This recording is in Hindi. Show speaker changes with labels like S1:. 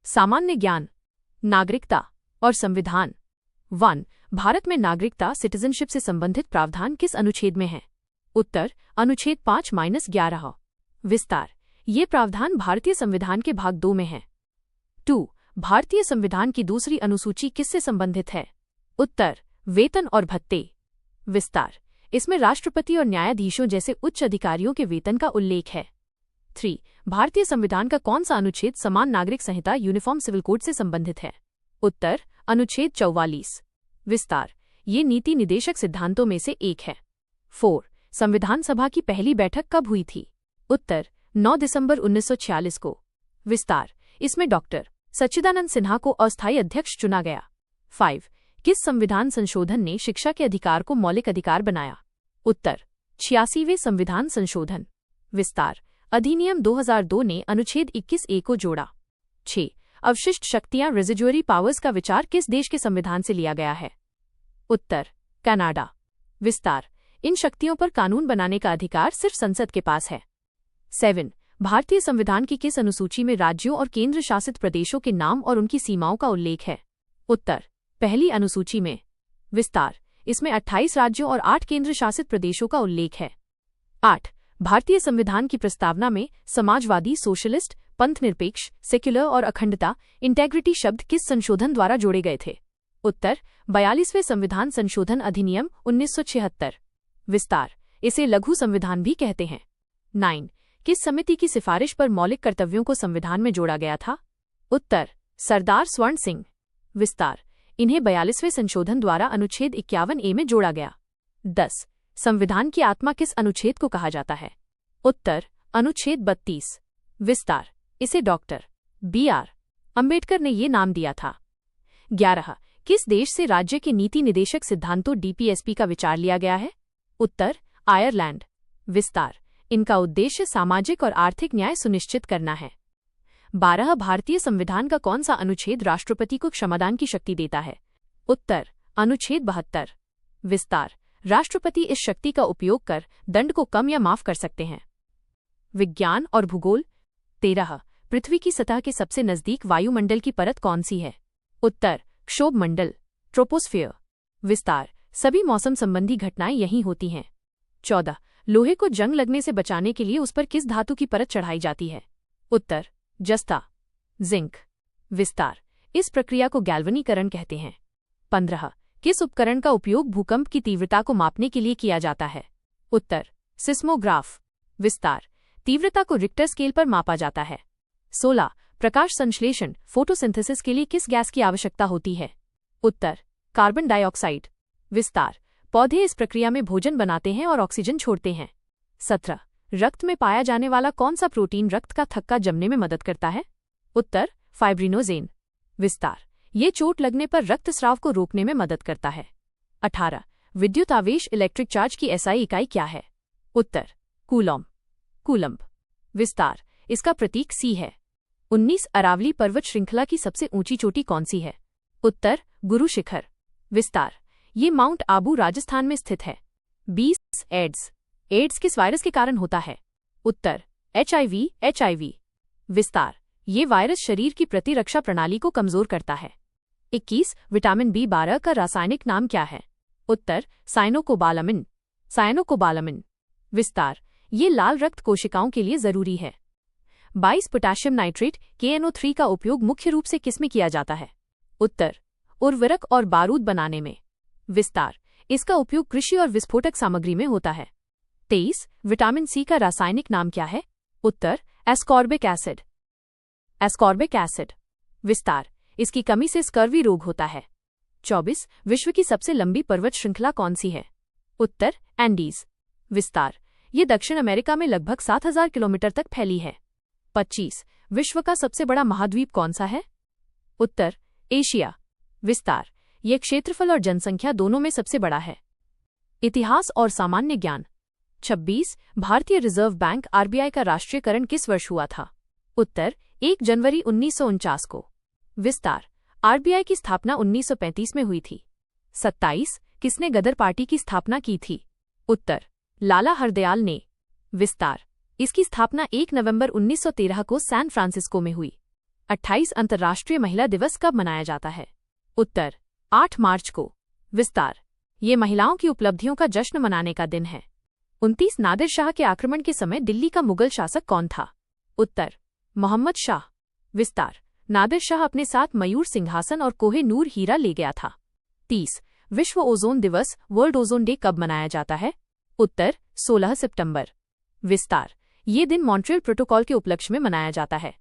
S1: सामान्य ज्ञान, नागरिकता और संविधान। 1. भारत में नागरिकता सिटीजनशिप से संबंधित प्रावधान किस अनुच्छेद में है? उत्तर अनुच्छेद 5-11। विस्तार। ये प्रावधान भारतीय संविधान के भाग 2 में है। 2. भारतीय संविधान की दूसरी अनुसूची किससे संबंधित है? उत्तर वेतन और भत्ते। विस्तार। इसमें राष्ट्रपति और न्यायाधीशों जैसे उच्च अधिकारियों के वेतन का उल्लेख है। 3. भारतीय संविधान का कौन सा अनुच्छेद समान नागरिक संहिता यूनिफॉर्म सिविल कोड से संबंधित है? उत्तर अनुच्छेद 44। विस्तार। ये नीति निदेशक सिद्धांतों में से एक है। 4. संविधान सभा की पहली बैठक कब हुई थी? उत्तर 9 दिसंबर 1946 को। विस्तार। इसमें डॉक्टर सच्चिदानंद सिन्हा को अस्थायी अध्यक्ष चुना गया। 5. किस संविधान संशोधन ने शिक्षा के अधिकार को मौलिक अधिकार बनाया? उत्तर 86वें संविधान संशोधन। विस्तार। अधिनियम 2002 ने अनुच्छेद 21A को जोड़ा। 6. अवशिष्ट शक्तियां रेजिडुअरी पावर्स का विचार किस देश के संविधान से लिया गया है? उत्तर कनाडा। विस्तार। इन शक्तियों पर कानून बनाने का अधिकार सिर्फ संसद के पास है। 7. भारतीय संविधान की किस अनुसूची में राज्यों और केंद्र शासित प्रदेशों के नाम और उनकी सीमाओं का उल्लेख है? उत्तर पहली अनुसूची में। विस्तार। इसमें 28 राज्यों और 8 केंद्र शासित प्रदेशों का उल्लेख है। 8. भारतीय संविधान की प्रस्तावना में समाजवादी, सोशलिस्ट, पंथनिरपेक्ष, सेक्युलर और अखंडता इंटेग्रिटी शब्द किस संशोधन द्वारा जोड़े गए थे? उत्तर 42वें संविधान संशोधन अधिनियम 1976। विस्तार। इसे लघु संविधान भी कहते हैं। 9. किस समिति की सिफारिश पर मौलिक कर्तव्यों को संविधान में जोड़ा गया था? उत्तर सरदार स्वर्ण सिंह। विस्तार। इन्हें 42वें संशोधन द्वारा अनुच्छेद 51A में जोड़ा गया। 10. संविधान की आत्मा किस अनुच्छेद को कहा जाता है? उत्तर अनुच्छेद 32। विस्तार। इसे डॉक्टर B.R. अंबेडकर ने ये नाम दिया था। 11. किस देश से राज्य के नीति निदेशक सिद्धांतों DPSP का विचार लिया गया है? उत्तर आयरलैंड। विस्तार। इनका उद्देश्य सामाजिक और आर्थिक न्याय सुनिश्चित करना है। 12. भारतीय संविधान का कौन सा अनुच्छेद राष्ट्रपति को क्षमादान की शक्ति देता है? उत्तर अनुच्छेद 72। विस्तार। राष्ट्रपति इस शक्ति का उपयोग कर दंड को कम या माफ कर सकते हैं। विज्ञान और भूगोल। 13. पृथ्वी की सतह के सबसे नजदीक वायुमंडल की परत कौन सी है? उत्तर क्षोभमंडल, ट्रोपोस्फियर। विस्तार। सभी मौसम संबंधी घटनाएं यहीं होती हैं। 14. लोहे को जंग लगने से बचाने के लिए उस पर किस धातु की परत चढ़ाई जाती है? उत्तर जस्ता, जिंक। विस्तार। इस प्रक्रिया को गैल्वनीकरण कहते हैं। 15. किस उपकरण का उपयोग भूकंप की तीव्रता को मापने के लिए किया जाता है? उत्तर सिस्मोग्राफ। विस्तार। तीव्रता को रिक्टर स्केल पर मापा जाता है। 16. प्रकाश संश्लेषण फोटोसिंथेसिस के लिए किस गैस की आवश्यकता होती है? उत्तर कार्बन डाइऑक्साइड। विस्तार। पौधे इस प्रक्रिया में भोजन बनाते हैं और ऑक्सीजन छोड़ते हैं। 17. रक्त में पाया जाने वाला कौन सा प्रोटीन रक्त का थक्का जमने में मदद करता है? उत्तर फाइब्रिनोजेन। विस्तार। ये चोट लगने पर रक्तस्राव को रोकने में मदद करता है। 18. विद्युत आवेश इलेक्ट्रिक चार्ज की SI इकाई क्या है? उत्तर कूलम्ब। विस्तार। इसका प्रतीक C है। 19. अरावली पर्वत श्रृंखला की सबसे ऊंची चोटी कौन सी है? उत्तर गुरु शिखर। विस्तार। ये माउंट आबू राजस्थान में स्थित है। 20. एड्स किस वायरस के कारण होता है? उत्तर HIV। विस्तार। ये वायरस शरीर की प्रतिरक्षा प्रणाली को कमजोर करता है। 21. विटामिन B12 का रासायनिक नाम क्या है? उत्तर साइनोकोबालामिन। विस्तार। ये लाल रक्त कोशिकाओं के लिए जरूरी है। 22. पोटेशियम नाइट्रेट KNO3 का उपयोग मुख्य रूप से किसमें किया जाता है? उत्तर उर्वरक और बारूद बनाने में। विस्तार। इसका उपयोग कृषि और विस्फोटक सामग्री में होता है। 23. विटामिन C का रासायनिक नाम क्या है? उत्तर एस्कॉर्बिक एसिड। विस्तार। इसकी कमी से स्कर्वी रोग होता है। 24. विश्व की सबसे लंबी पर्वत श्रृंखला कौन सी है? उत्तर एंडीज। विस्तार। ये दक्षिण अमेरिका में लगभग 7000 किलोमीटर तक फैली है। 25. विश्व का सबसे बड़ा महाद्वीप कौन सा है? उत्तर एशिया। विस्तार। ये क्षेत्रफल और जनसंख्या दोनों में सबसे बड़ा है। इतिहास और सामान्य ज्ञान। 26. भारतीय रिजर्व बैंक RBI का राष्ट्रीयकरण किस वर्ष हुआ था? उत्तर 1 जनवरी 1949 को। विस्तार। RBI की स्थापना 1935 में हुई थी। 27. किसने गदर पार्टी की स्थापना की थी? उत्तर लाला हरदयाल ने। विस्तार। इसकी स्थापना 1 नवंबर 1913 को सैन फ्रांसिस्को में हुई। 28 अंतर्राष्ट्रीय महिला दिवस कब मनाया जाता है? उत्तर 8 मार्च को। विस्तार, ये महिलाओं की उपलब्धियों का जश्न मनाने का दिन है। 29 नादिर शाह के आक्रमण के समय दिल्ली का मुगल शासक कौन था? उत्तर मोहम्मद शाह। विस्तार, नादिर शाह अपने साथ मयूर सिंहासन और कोहे नूर हीरा ले गया था। 30 विश्व ओजोन दिवस वर्ल्ड ओजोन डे कब मनाया जाता है? उत्तर 16 सितंबर। विस्तार, ये दिन मॉन्ट्रियल प्रोटोकॉल के उपलक्ष्य में मनाया जाता है।